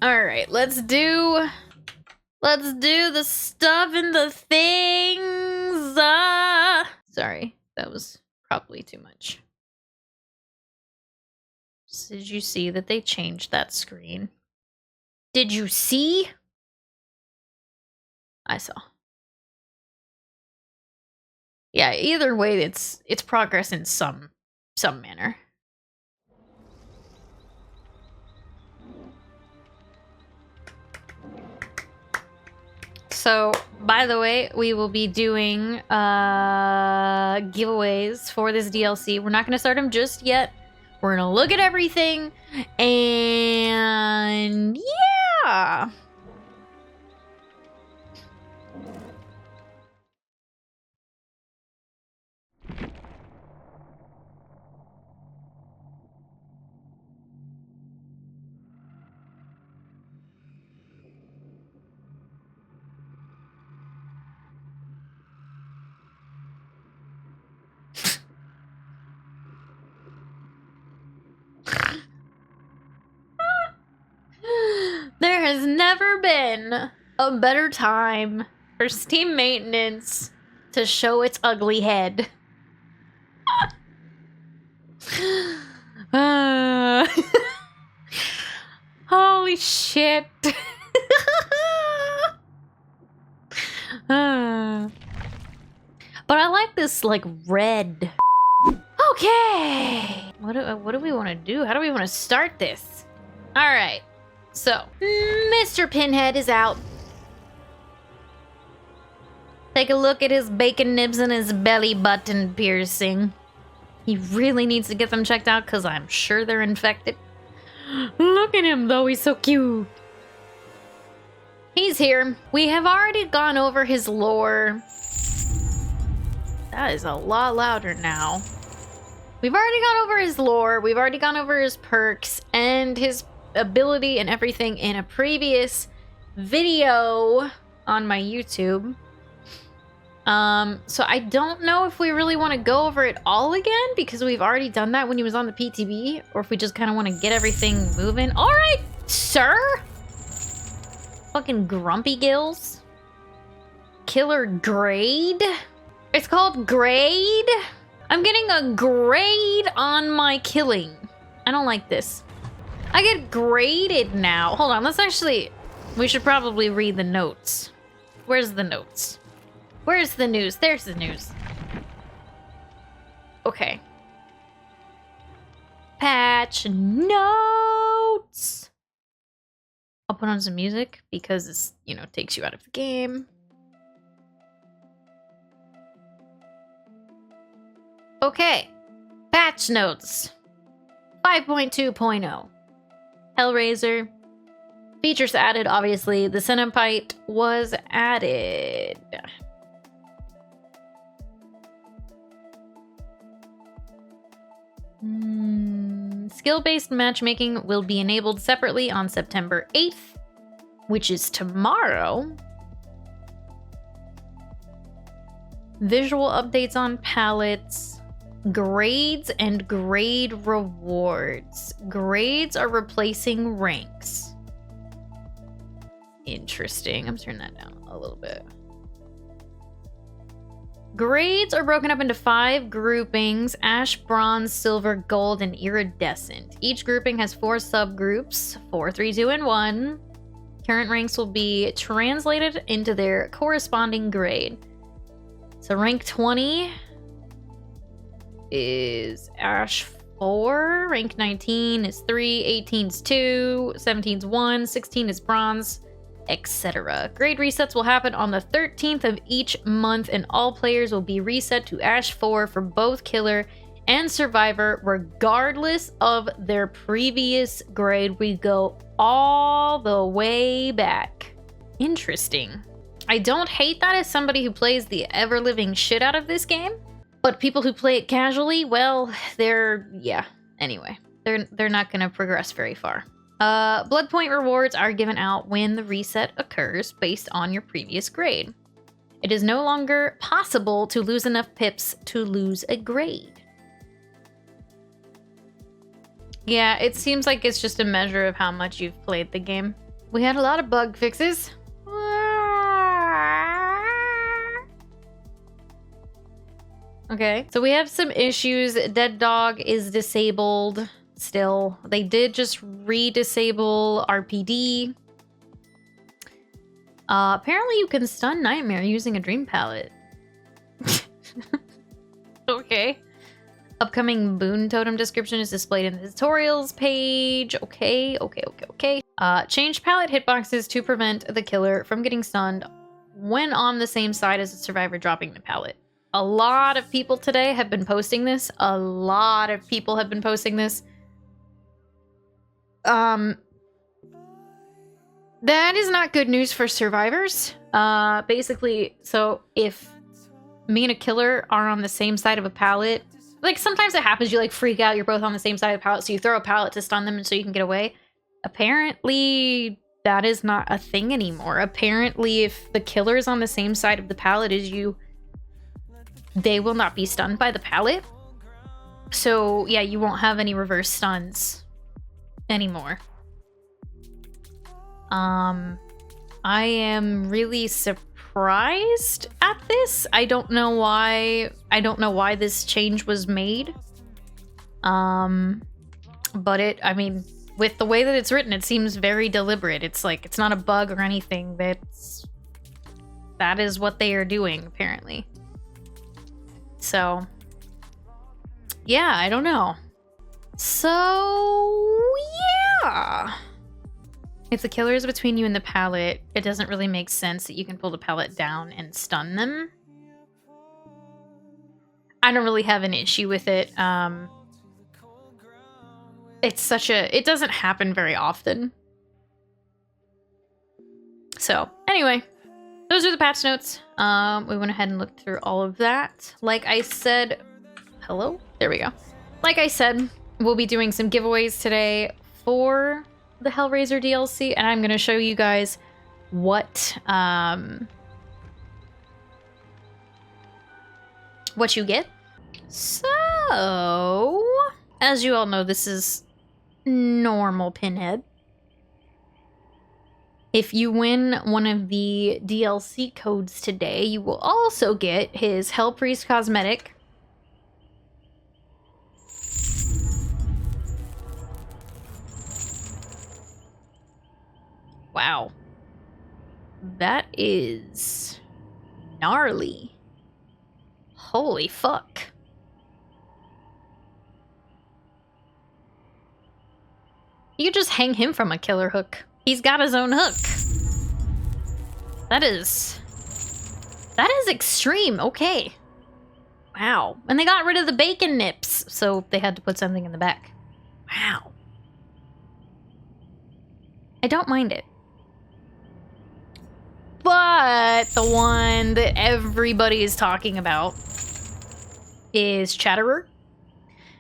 All right, let's do the stuff and the things. Sorry, that was probably too much. Did you see that they changed that screen? Did you see? I saw. Yeah, either way, it's progress in some manner. So, by the way, we will be doing giveaways for this DLC. We're not going to start them just yet. We're going to look at everything, and yeah! There has never been a better time for Steam Maintenance to show its ugly head. Holy shit. But I like this, like, red. Okay. What do we want to do? How do we want to start this? All right. So, Mr. Pinhead is out. Take a look at his bacon nibs and his belly button piercing. He really needs to get them checked out because I'm sure they're infected. Look at him though, he's so cute. He's here. We have already gone over his lore. That is a lot louder now. We've already gone over his lore. We've already gone over his perks and his ability and everything in a previous video on my YouTube. So I don't know if we really want to go over it all again because we've already done that when he was on the PTB, or if we just kind of want to get everything moving. All right, sir. Fucking grumpy gills. Killer grade. It's called grade. I'm getting a grade on my killing. I don't like this. I get graded now. Hold on, we should probably read the notes. Where's the notes? Where's the news? There's the news. Okay. Patch notes. I'll put on some music because it's, takes you out of the game. Okay. Patch notes. 5.2.0. Hellraiser. Features added, obviously. The Centipede was added. Skill-based matchmaking will be enabled separately on September 8th, which is tomorrow. Visual updates on palettes. Grades and grade rewards. Grades are replacing ranks. Interesting. I'm turning that down a little bit. Grades are broken up into 5 groupings: ash, bronze, silver, gold, and iridescent. Each grouping has 4 subgroups: 4, 3, 2, and 1. Current ranks will be translated into their corresponding grade. So rank 20 is ash 4, rank 19 is 3, 18 is 2, 17 is 1, 16 is bronze, etc. Grade resets will happen on the 13th of each month, and all players will be reset to ash 4 for both killer and survivor, regardless of their previous grade. We go all the way back. Interesting. I don't hate that as somebody who plays the ever-living shit out of this game. But people who play it casually, well, they're not gonna progress very far. Blood point rewards are given out when the reset occurs based on your previous grade. It is no longer possible to lose enough pips to lose a grade. Yeah, it seems like it's just a measure of how much you've played the game. We had a lot of bug fixes. Okay, so we have some issues. Dead dog is disabled still. They did just re-disable RPD. Apparently you can stun Nightmare using a dream palette. Okay. Upcoming boon totem description is displayed in the tutorials page. Okay. Change palette hitboxes to prevent the killer from getting stunned when on the same side as the survivor dropping the palette. A lot of people today have been posting this. That is not good news for survivors. Basically, so if me and a killer are on the same side of a pallet, like sometimes it happens, you like freak out, you're both on the same side of the pallet, so you throw a pallet to stun them and so you can get away. Apparently, that is not a thing anymore. Apparently, if the killer is on the same side of the pallet as you, they will not be stunned by the pallet. So yeah, you won't have any reverse stuns anymore. I am really surprised at this. I don't know why this change was made. But I mean, with the way that it's written, it seems very deliberate. It's like, it's not a bug or anything. That is what they are doing, apparently. So, yeah, I don't know. So, yeah. If the killer is between you and the pallet, it doesn't really make sense that you can pull the pallet down and stun them. I don't really have an issue with it. It doesn't happen very often. So, anyway, those are the patch notes. We went ahead and looked through all of that. Like I said, hello? There we go. Like I said, we'll be doing some giveaways today for the Hellraiser DLC, and I'm going to show you guys what you get. So, as you all know, this is normal Pinhead. If you win one of the DLC codes today, you will also get his Hell Priest cosmetic. Wow. That is gnarly. Holy fuck. You could just hang him from a killer hook. He's got his own hook. That is extreme. Okay. Wow. And they got rid of the bacon nips, so they had to put something in the back. Wow. I don't mind it. But the one that everybody is talking about is Chatterer.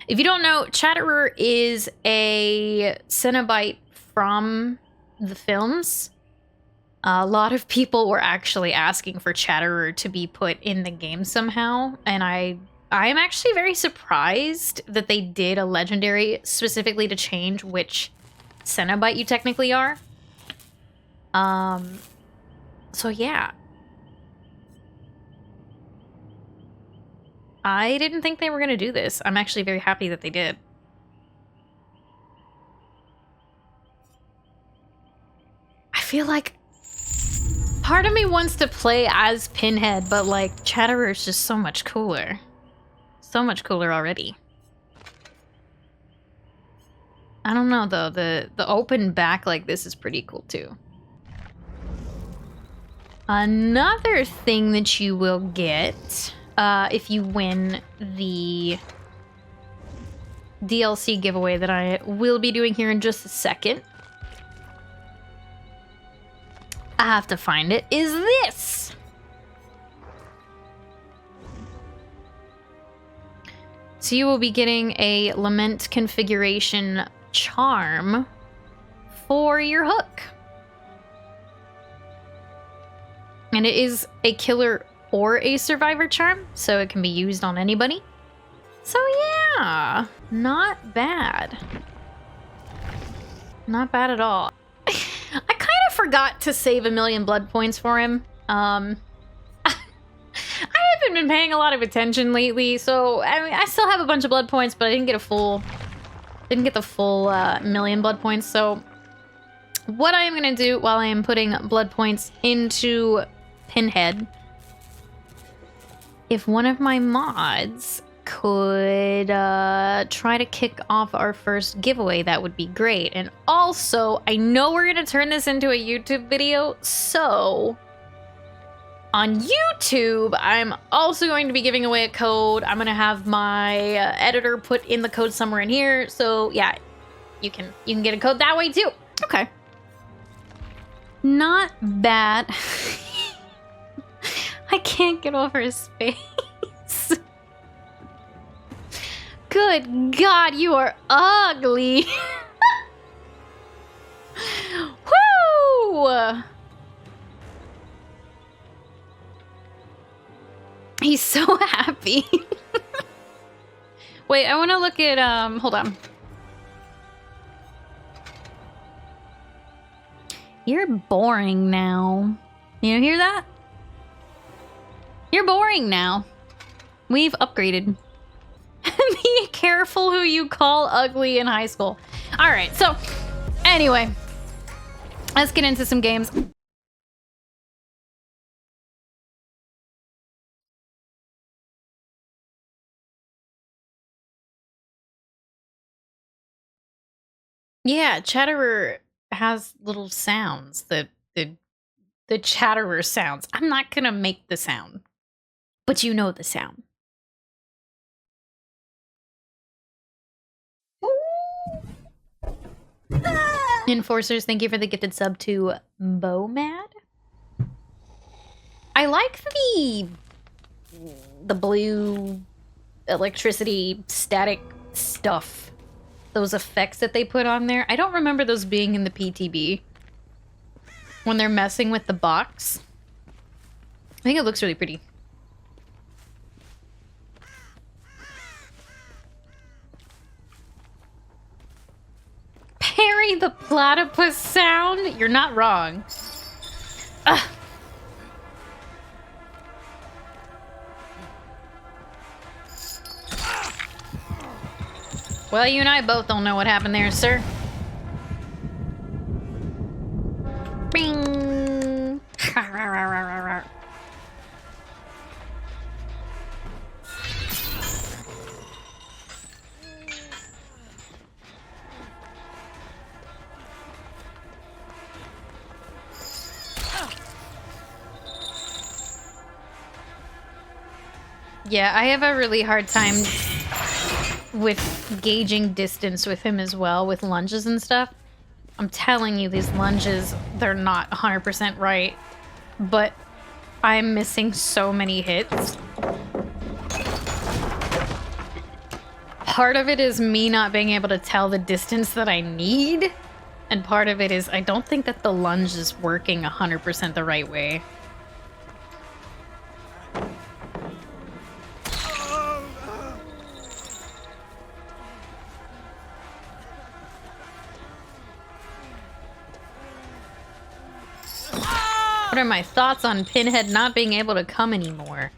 If you don't know, Chatterer is a Cenobite from the films. A lot of people were actually asking for Chatterer to be put in the game somehow, and I'm actually very surprised that they did a legendary specifically to change which Cenobite you technically are. So yeah. I didn't think they were gonna do this. I'm actually very happy that they did. I feel like part of me wants to play as Pinhead, but like Chatterer is just so much cooler. So much cooler already. I don't know though, the open back like this is pretty cool too. Another thing that you will get if you win the DLC giveaway that I will be doing here in just a second, I have to find it, is this. So you will be getting a Lament Configuration charm for your hook. And it is a killer or a survivor charm, so it can be used on anybody. So yeah, not bad. Not bad at all. I kind forgot to save 1,000,000 blood points for him. I haven't been paying a lot of attention lately, so I mean, I still have a bunch of blood points, but I didn't get the full 1,000,000 blood points. So what I am gonna do while I am putting blood points into Pinhead, if one of my mods could try to kick off our first giveaway, that would be great. And also, I know we're gonna turn this into a YouTube video, so on YouTube, I'm also going to be giving away a code. I'm gonna have my editor put in the code somewhere in here. So yeah, you can get a code that way too. Okay. Not bad. I can't get over his face. Good God, you are ugly. Woo! He's so happy. Wait, I want to look at, hold on. You're boring now. You hear that? You're boring now. We've upgraded. Be careful who you call ugly in high school. All right, so anyway, let's get into some games. Yeah, Chatterer has little sounds. The Chatterer sounds. I'm not gonna make the sound, but you know the sound. Enforcers, thank you for the gifted sub to Bomad. I like the blue electricity static stuff. Those effects that they put on there. I don't remember those being in the PTB. When they're messing with the box. I think it looks really pretty. Parry the platypus sound? You're not wrong. Ugh. Well, you and I both don't know what happened there, sir. Bing! Yeah, I have a really hard time with gauging distance with him as well, with lunges and stuff. I'm telling you, these lunges, they're not 100% right, but I'm missing so many hits. Part of it is me not being able to tell the distance that I need, and part of it is I don't think that the lunge is working 100% the right way. What are my thoughts on Pinhead not being able to come anymore?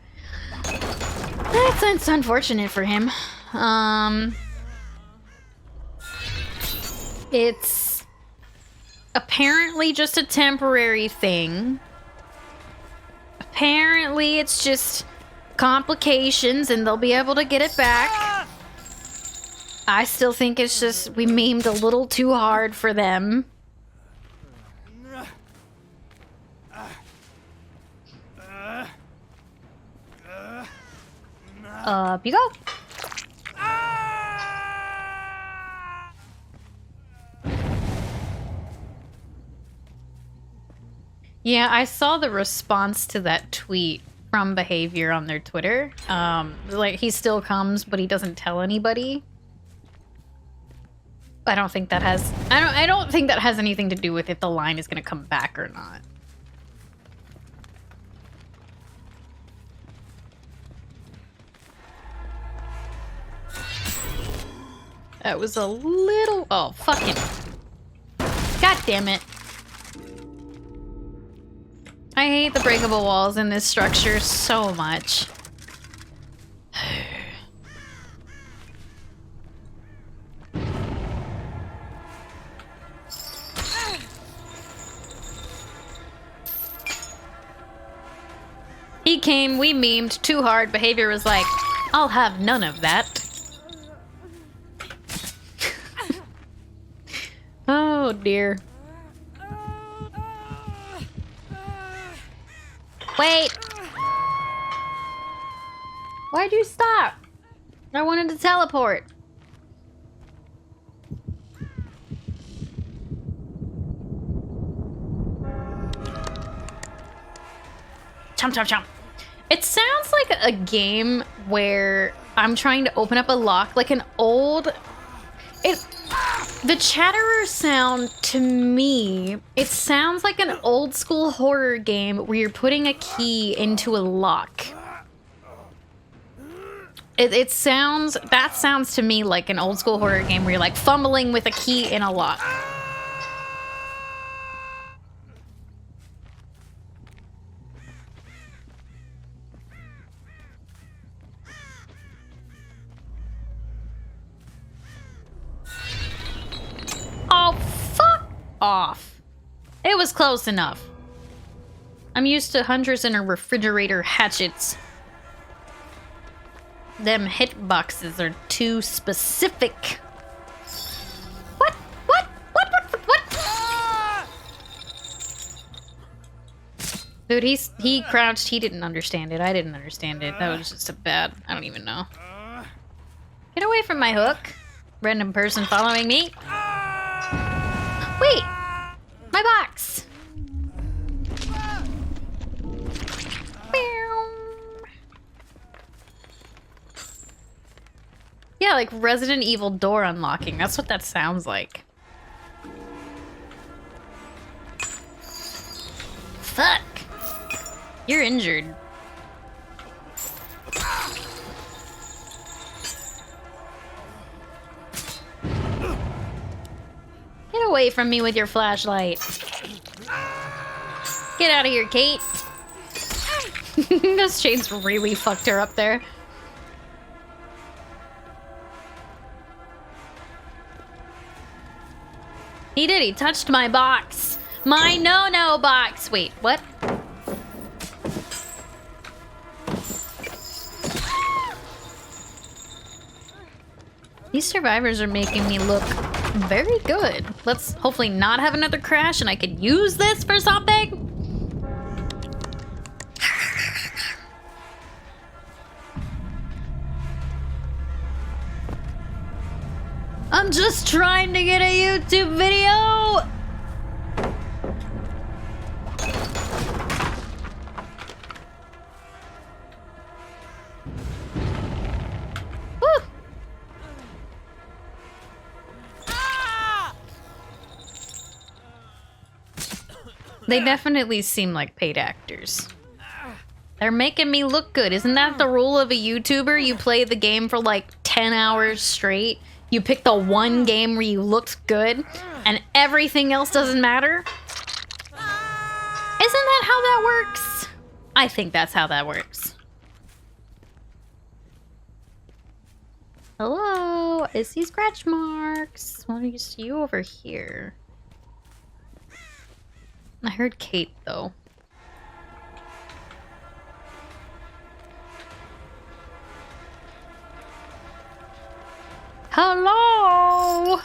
That's unfortunate for him. It's apparently just a temporary thing. Apparently it's just complications and they'll be able to get it back. I still think it's just we memed a little too hard for them. Up you go. Yeah, I saw the response to that tweet from Behavior on their Twitter. Like, he still comes, but he doesn't tell anybody. I don't think that has... I don't think that has anything to do with if the line is going to come back or not. That was a little... Oh, fucking... God damn it. I hate the breakable walls in this structure so much. He came, we memed too hard. Behavior was like, I'll have none of that. Oh dear. Wait! Why'd you stop? I wanted to teleport. Chomp, chomp, chomp. It sounds like a game where I'm trying to open up a lock, like an old... The chatterer sound, to me, it sounds like an old school horror game where you're putting a key into a lock. That sounds to me like an old school horror game where you're like fumbling with a key in a lock. Oh, fuck off. It was close enough. I'm used to hunters and a refrigerator hatchets. Them hitboxes are too specific. What? Dude, he crouched. He didn't understand it. I didn't understand it. That was just a bad... I don't even know. Get away from my hook. Random person following me. Wait! My box! Yeah, like Resident Evil door unlocking. That's what that sounds like. Fuck! You're injured. Get away from me with your flashlight. Get out of here, Kate. Those chains really fucked her up there. He did. He touched my box. My no-no box. Wait, what? These survivors are making me look very good. Let's hopefully not have another crash and I could use this for something. I'm just trying to get a YouTube video. Woo. They definitely seem like paid actors. They're making me look good. Isn't that the rule of a YouTuber? You play the game for like 10 hours straight. You pick the one game where you looked good, and everything else doesn't matter? Isn't that how that works? I think that's how that works. Hello? I see scratch marks. Well, I see you over here. I heard Kate, though. Hello!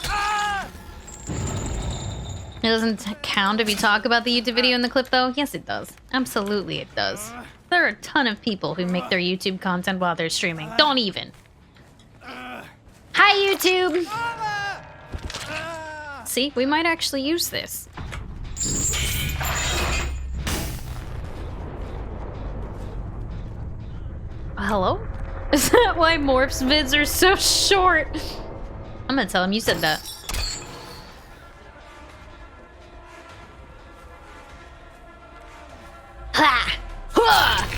It doesn't count if you talk about the YouTube video in the clip, though? Yes, it does. Absolutely, it does. There are a ton of people who make their YouTube content while they're streaming. Don't even. Hi, YouTube! See, we might actually use this. Hello? Is that why Morph's vids are so short? I'm gonna tell him you said that. Ha! Ha!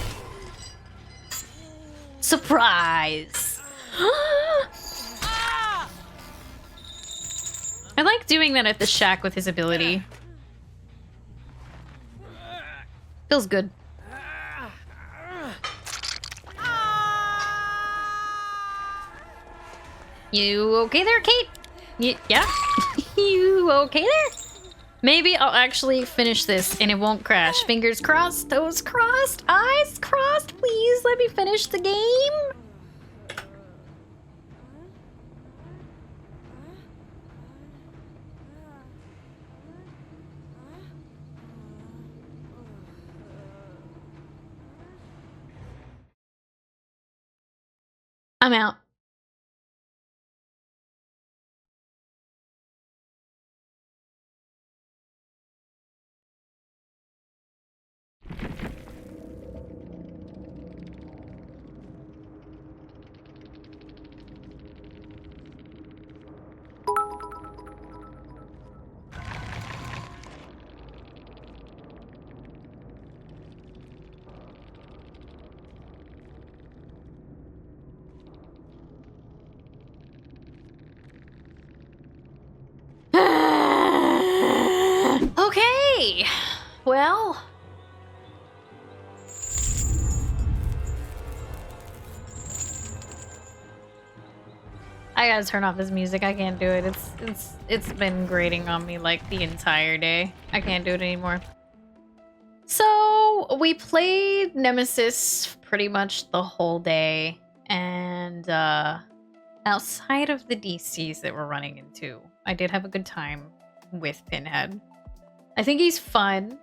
Surprise! I like doing that at the shack with his ability. Feels good. You okay there, Kate? Yeah? You okay there? Maybe I'll actually finish this and it won't crash. Fingers crossed, toes crossed, eyes crossed. Please let me finish the game. I'm out. Okay. Well. I gotta turn off this music. I can't do it. It's been grating on me like the entire day. I can't do it anymore. So we played Nemesis pretty much the whole day, and outside of the DCs that we're running into, I did have a good time with Pinhead. I think he's fun.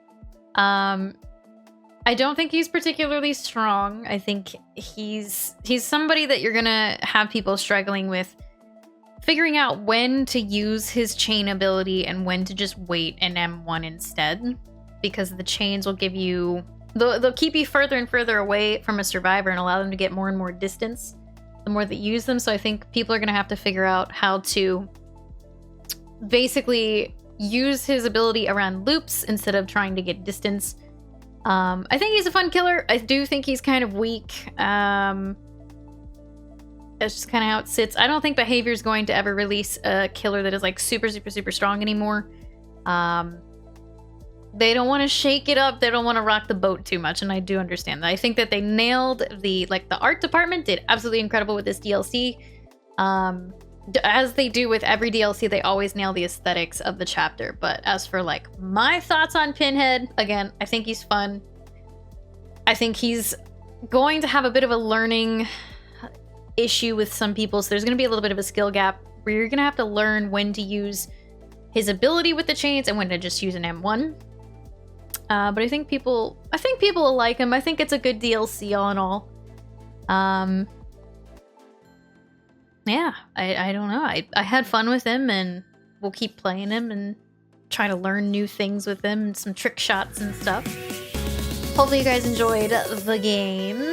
I don't think he's particularly strong. I think he's somebody that you're gonna have people struggling with figuring out when to use his chain ability and when to just wait an M1 instead, because the chains will give you they'll keep you further and further away from a survivor and allow them to get more and more distance the more that you use them. So I think people are gonna have to figure out how to basically use his ability around loops instead of trying to get distance. I think he's a fun killer. I do think he's kind of weak. That's just kind of how it sits. I don't think Behavior is going to ever release a killer that is like super, super, super strong anymore. They don't want to shake it up. They don't want to rock the boat too much, and I do understand that. I think that they nailed the art department did absolutely incredible with this DLC. As they do with every DLC, they always nail the aesthetics of the chapter. But as for like my thoughts on Pinhead, again, I think he's fun. I think he's going to have a bit of a learning issue with some people. So there's going to be a little bit of a skill gap where you're going to have to learn when to use his ability with the chains and when to just use an M1. But I think people will like him. I think it's a good DLC all in all. Yeah, I don't know. I had fun with him, and we'll keep playing him and try to learn new things with him and some trick shots and stuff. Hopefully you guys enjoyed the game.